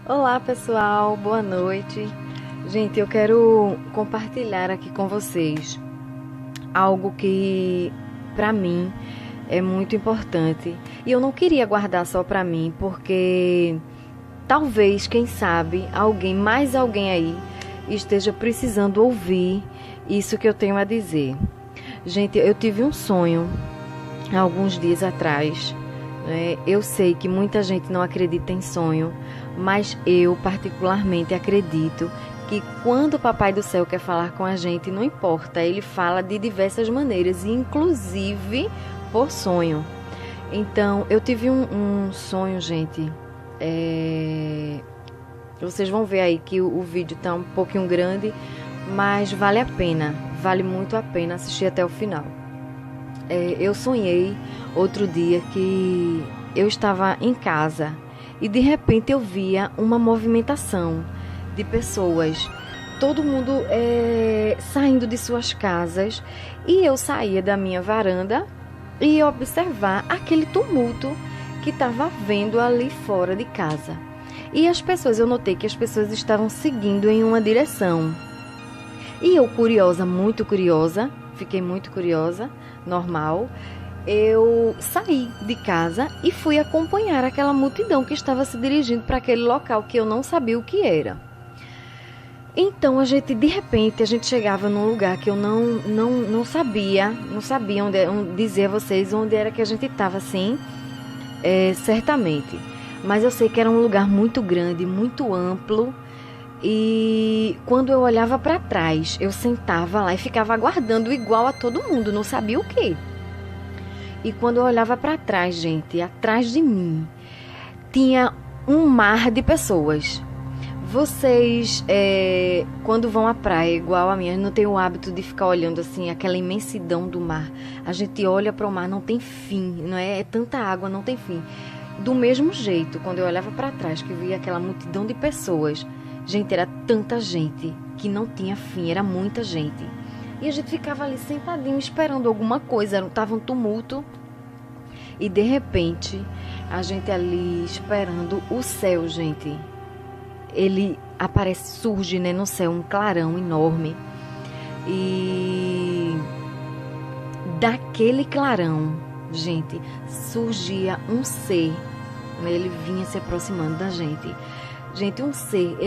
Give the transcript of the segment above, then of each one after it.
Olá pessoal, boa noite. Gente, eu quero compartilhar aqui com vocês algo que para mim é muito importante e eu não queria guardar só para mim, porque talvez, quem sabe, mais alguém aí esteja precisando ouvir isso que eu tenho a dizer. Gente, eu tive um sonho há alguns dias atrás. Eu sei que muita gente não acredita em sonho, mas eu particularmente acredito que quando o Papai do Céu quer falar com a gente, não importa, ele fala de diversas maneiras, inclusive por sonho. Então, eu tive um sonho, gente. Vocês vão ver aí que o vídeo tá um pouquinho grande, mas vale a pena, vale muito a pena assistir até o final. Eu sonhei outro dia que eu estava em casa e de repente eu via uma movimentação de pessoas, todo mundo saindo de suas casas, e eu saía da minha varanda e ia observar aquele tumulto que estava havendo ali fora de casa. E eu notei que as pessoas estavam seguindo em uma direção. E eu, curiosa, muito curiosa, fiquei muito curiosa, normal, eu saí de casa e fui acompanhar aquela multidão que estava se dirigindo para aquele local que eu não sabia o que era. Então, de repente, a gente chegava num lugar que eu não sabia onde dizer a vocês onde era que a gente estava, assim, certamente. Mas eu sei que era um lugar muito grande, muito amplo. E quando eu olhava para trás, eu sentava lá e ficava aguardando igual a todo mundo, não sabia o quê. E quando eu olhava para trás, gente, atrás de mim, tinha um mar de pessoas. Vocês, quando vão à praia, igual a minha, não tem o hábito de ficar olhando assim, aquela imensidão do mar. A gente olha para o mar, não tem fim, não é? É tanta água, não tem fim. Do mesmo jeito, quando eu olhava para trás, que eu via aquela multidão de pessoas, gente, era tanta gente que não tinha fim, era muita gente. E a gente ficava ali sentadinho esperando alguma coisa, tava um tumulto. E de repente, a gente ali esperando o céu, gente. Ele aparece, surge, né, no céu um clarão enorme. E daquele clarão, gente, surgia um ser. Ele vinha se aproximando da gente. Gente, um ser,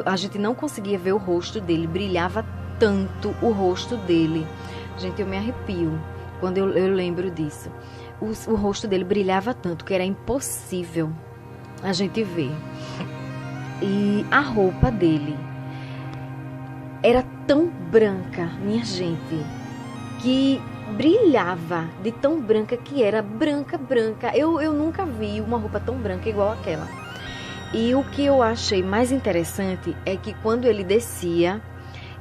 a gente não conseguia ver o rosto dele, brilhava tanto o rosto dele. Gente, eu me arrepio quando eu lembro disso. O rosto dele brilhava tanto que era impossível a gente ver. E a roupa dele era tão branca, minha gente, que brilhava de tão branca que era, branca. Eu nunca vi uma roupa tão branca igual aquela. E o que eu achei mais interessante é que quando ele descia,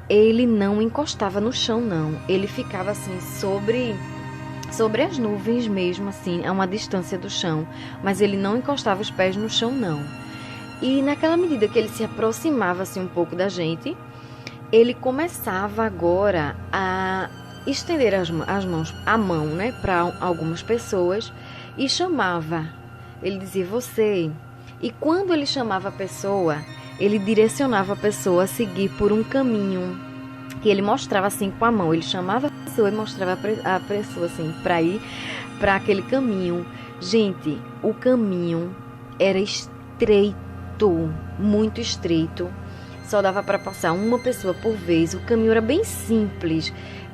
ele não encostava no chão, não. Ele ficava assim sobre as nuvens mesmo, assim, a uma distância do chão. Mas ele não encostava os pés no chão, não. E naquela medida que ele se aproximava assim um pouco da gente, ele começava agora a estender a mão, né, para algumas pessoas e chamava. Ele dizia, você. E quando ele chamava a pessoa, ele direcionava a pessoa a seguir por um caminho que ele mostrava assim com a mão. Ele chamava a pessoa e mostrava a pessoa assim para ir para aquele caminho. Gente, o caminho era estreito, muito estreito. Só dava para passar uma pessoa por vez. O caminho era bem simples,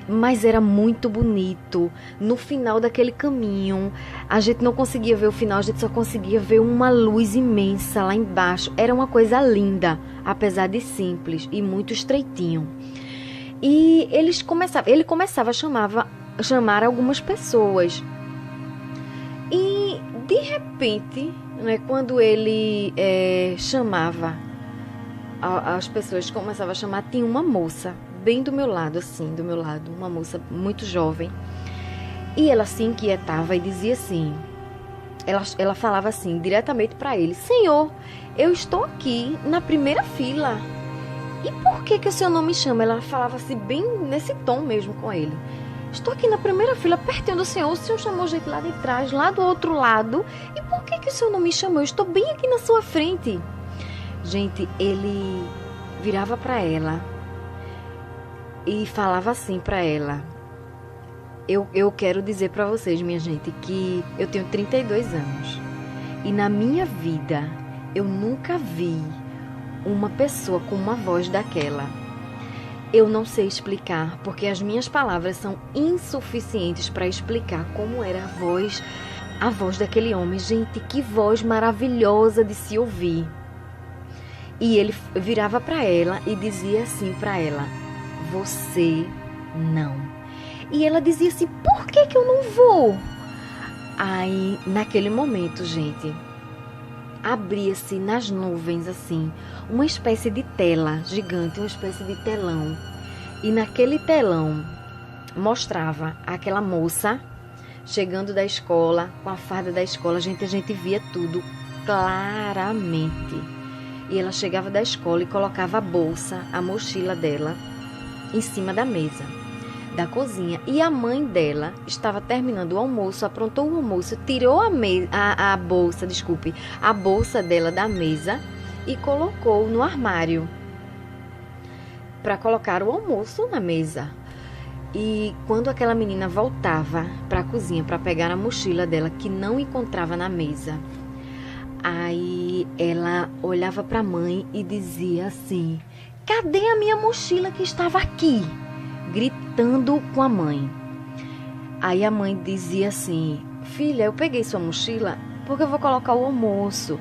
mas era muito bonito. No final daquele caminho, a gente não conseguia ver o final, a gente só conseguia ver uma luz imensa lá embaixo. Era uma coisa linda, apesar de simples e muito estreitinho. E ele começava a chamar algumas pessoas. E de repente, né, quando ele chamava, as pessoas começavam a chamar, tinha uma moça bem do meu lado, uma moça muito jovem. E ela se inquietava e dizia assim, ela falava assim, diretamente para ele, Senhor, eu estou aqui na primeira fila. E por que o senhor não me chama? Ela falava assim, bem nesse tom mesmo com ele. Estou aqui na primeira fila, pertinho do senhor. O senhor chamou gente lá de trás, lá do outro lado. E por que o senhor não me chamou? Eu estou bem aqui na sua frente. Gente, ele virava para ela e falava assim para ela. Eu quero dizer para vocês, minha gente, que eu tenho 32 anos. E na minha vida, eu nunca vi uma pessoa com uma voz daquela. Eu não sei explicar, porque as minhas palavras são insuficientes para explicar como era a voz daquele homem. Gente, que voz maravilhosa de se ouvir. E ele virava para ela e dizia assim para ela: você não. E ela dizia assim: por que eu não vou? Aí, naquele momento, gente, abria-se nas nuvens, assim, uma espécie de tela gigante, uma espécie de telão. E naquele telão mostrava aquela moça chegando da escola, com a farda da escola. A gente via tudo claramente. E ela chegava da escola e colocava a bolsa, a mochila dela, em cima da mesa da cozinha. E a mãe dela estava terminando o almoço, aprontou o almoço, tirou a bolsa dela da mesa e colocou no armário para colocar o almoço na mesa. E quando aquela menina voltava para a cozinha para pegar a mochila dela, que não encontrava na mesa, aí ela olhava para a mãe e dizia assim: cadê a minha mochila que estava aqui? Gritando com a mãe. Aí a mãe dizia assim: filha, eu peguei sua mochila porque eu vou colocar o almoço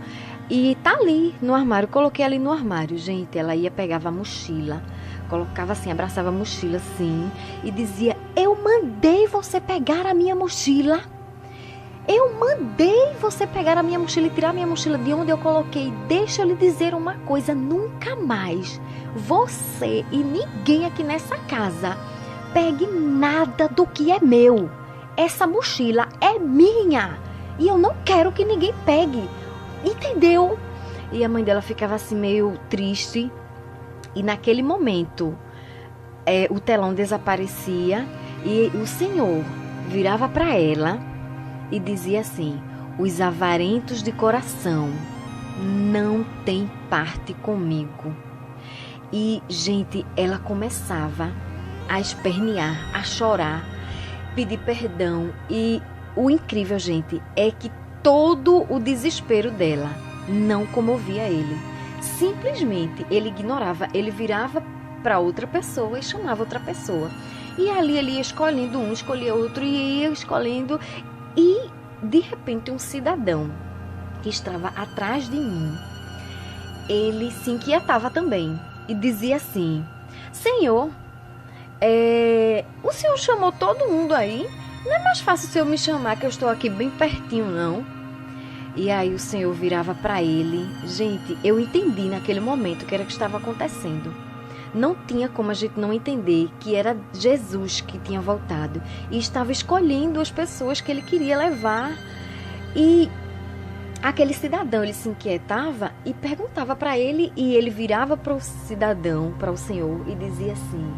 e tá ali no armário, coloquei ali no armário. Gente, ela pegava a mochila, colocava assim, abraçava a mochila assim e dizia: eu mandei você pegar a minha mochila. Eu mandei você pegar a minha mochila e tirar a minha mochila de onde eu coloquei. Deixa eu lhe dizer uma coisa: nunca mais você e ninguém aqui nessa casa pegue nada do que é meu. Essa mochila é minha e eu não quero que ninguém pegue. Entendeu? E a mãe dela ficava assim meio triste. E naquele momento o telão desaparecia e o Senhor virava para ela e dizia assim: os avarentos de coração não têm parte comigo. E, gente, ela começava a espernear, a chorar, pedir perdão. E o incrível, gente, é que todo o desespero dela não comovia ele. Simplesmente ele ignorava, ele virava para outra pessoa e chamava outra pessoa. E ali ele ia escolhendo um, escolhia outro e ia escolhendo. E, de repente, um cidadão que estava atrás de mim, ele se inquietava também e dizia assim: Senhor, o senhor chamou todo mundo aí? Não é mais fácil o senhor me chamar, que eu estou aqui bem pertinho, não? E aí o Senhor virava para ele. Gente, eu entendi naquele momento o que era que estava acontecendo. Não tinha como a gente não entender que era Jesus que tinha voltado e estava escolhendo as pessoas que ele queria levar. E aquele cidadão, ele se inquietava e perguntava para ele, e ele virava para o cidadão, para o Senhor, e dizia assim: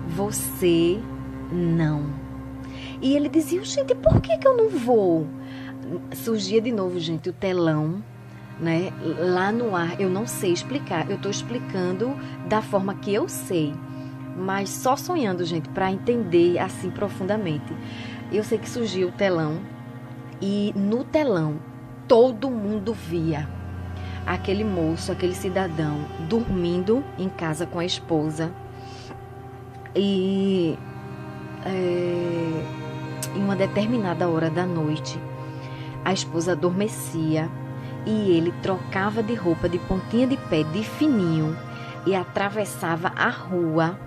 você não. E ele dizia: gente, por que eu não vou? Surgia de novo, gente, o telão, né, lá no ar. Eu não sei explicar, eu estou explicando da forma que eu sei, mas só sonhando, gente, para entender assim profundamente. Eu sei que surgiu o telão, e no telão todo mundo via aquele moço, aquele cidadão dormindo em casa com a esposa. E em uma determinada hora da noite, a esposa adormecia e ele trocava de roupa de pontinha de pé, de fininho, e atravessava a rua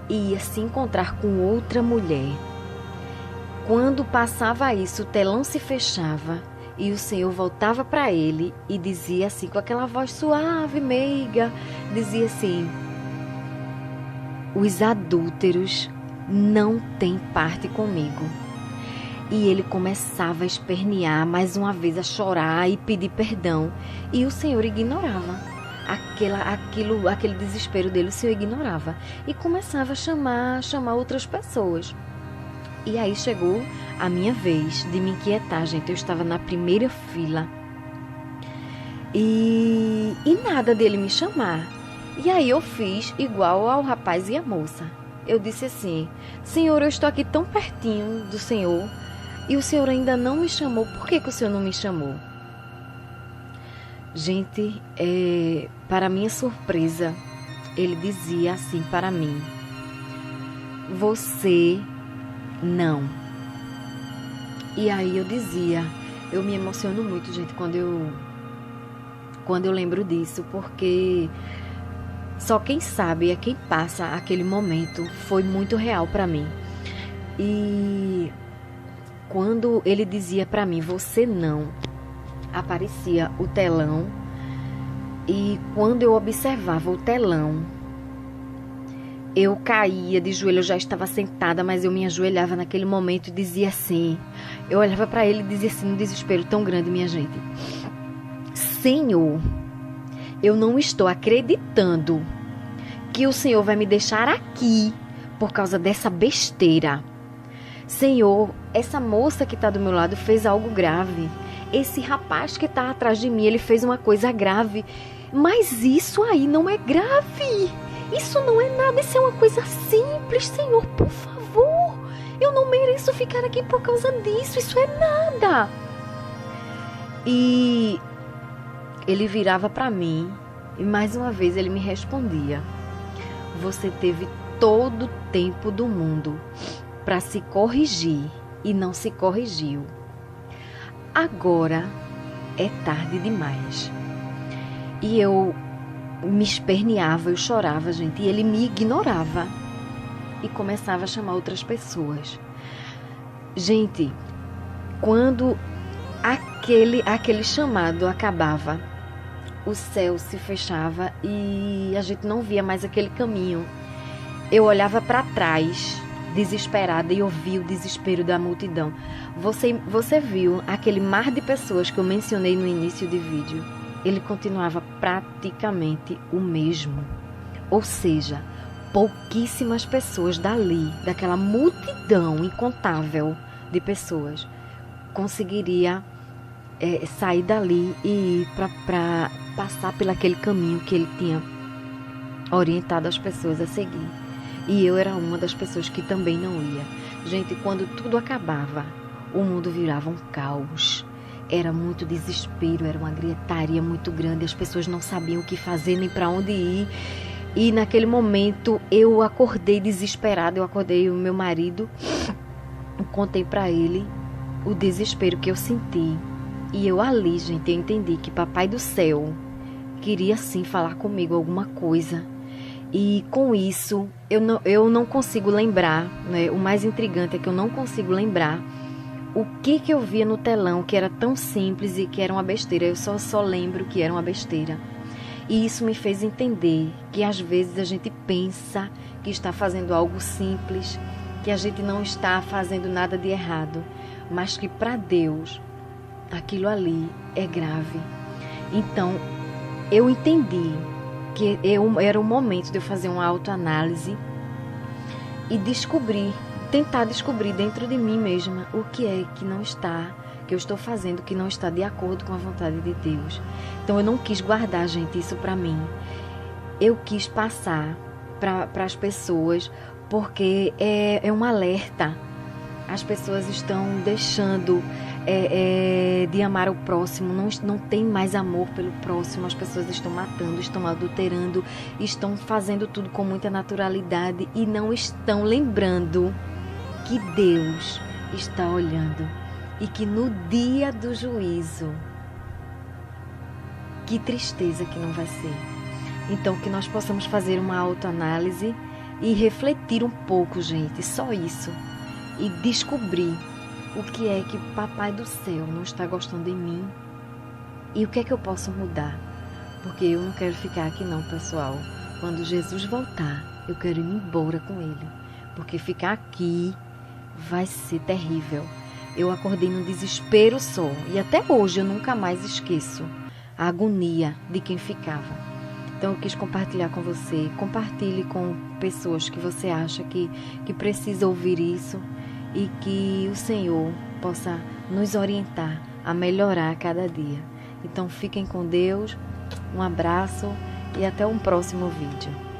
e ia se encontrar com outra mulher. Quando passava isso, o telão se fechava e o Senhor voltava para ele e dizia assim, com aquela voz suave, meiga, dizia assim: os adúlteros não têm parte comigo. E ele começava a espernear mais uma vez, a chorar e pedir perdão. E o Senhor ignorava. aquele desespero dele, o Senhor ignorava. E começava a chamar outras pessoas. E aí chegou a minha vez de me inquietar, gente. Eu estava na primeira fila. E nada dele me chamar. E aí eu fiz igual ao rapaz e a moça. Eu disse assim: Senhor, eu estou aqui tão pertinho do Senhor e o Senhor ainda não me chamou. Por que o Senhor não me chamou? Gente, para minha surpresa, ele dizia assim para mim: você não. E aí eu dizia, eu me emociono muito, gente, quando eu lembro disso, porque só quem sabe é quem passa aquele momento. Foi muito real para mim. E quando ele dizia para mim, você não, aparecia o telão. E quando eu observava o telão, eu caía de joelho. Eu já estava sentada, mas eu me ajoelhava naquele momento e dizia assim, eu olhava para ele e dizia assim, num desespero tão grande, minha gente: Senhor, eu não estou acreditando que o Senhor vai me deixar aqui por causa dessa besteira. Senhor, essa moça que está do meu lado fez algo grave. Esse rapaz que está atrás de mim, ele fez uma coisa grave. Mas isso aí não é grave. Isso não é nada, isso é uma coisa simples, Senhor, por favor. Eu não mereço ficar aqui por causa disso, isso é nada. E ele virava para mim e mais uma vez ele me respondia: você teve todo o tempo do mundo para se corrigir e não se corrigiu. Agora é tarde demais. E eu me esperneava, eu chorava, gente, e ele me ignorava e começava a chamar outras pessoas. Gente, quando aquele chamado acabava, o céu se fechava e a gente não via mais aquele caminho. Eu olhava para trás, desesperada, e ouvia o desespero da multidão. Você viu aquele mar de pessoas que eu mencionei no início do vídeo? Ele continuava praticamente o mesmo. Ou seja, pouquíssimas pessoas dali, daquela multidão incontável de pessoas, conseguiria sair dali e ir para passar pelo aquele caminho que ele tinha orientado as pessoas a seguir. E eu era uma das pessoas que também não ia. Gente, quando tudo acabava, o mundo virava um caos. Era muito desespero, era uma gritaria muito grande. As pessoas não sabiam o que fazer nem para onde ir. E naquele momento eu acordei desesperada. Eu acordei o meu marido, contei para ele o desespero que eu senti. E eu ali, gente, eu entendi que Papai do Céu queria sim falar comigo alguma coisa. E com isso, eu não consigo lembrar, né? O mais intrigante é que eu não consigo lembrar o que eu via no telão, que era tão simples e que era uma besteira. Eu só lembro que era uma besteira. E isso me fez entender que às vezes a gente pensa que está fazendo algo simples, que a gente não está fazendo nada de errado, mas que para Deus aquilo ali é grave. Então, eu entendi que era o momento de eu fazer uma autoanálise e tentar descobrir dentro de mim mesma o que é que não está, que eu estou fazendo, que não está de acordo com a vontade de Deus. Então eu não quis guardar, gente, isso para mim. Eu quis passar para as pessoas, porque é um alerta. As pessoas estão deixando de amar o próximo, não tem mais amor pelo próximo. As pessoas estão matando, estão adulterando, estão fazendo tudo com muita naturalidade e não estão lembrando que Deus está olhando e que no dia do juízo, que tristeza que não vai ser. Então que nós possamos fazer uma autoanálise e refletir um pouco, gente, só isso, e descobrir o que é que Papai do Céu não está gostando em mim e o que é que eu posso mudar. Porque eu não quero ficar aqui não, pessoal. Quando Jesus voltar, eu quero ir embora com Ele. Porque ficar aqui vai ser terrível. Eu acordei num desespero só. E até hoje eu nunca mais esqueço a agonia de quem ficava. Então eu quis compartilhar com você. Compartilhe com pessoas que você acha que precisa ouvir isso e que o Senhor possa nos orientar a melhorar a cada dia. Então fiquem com Deus, um abraço e até um próximo vídeo.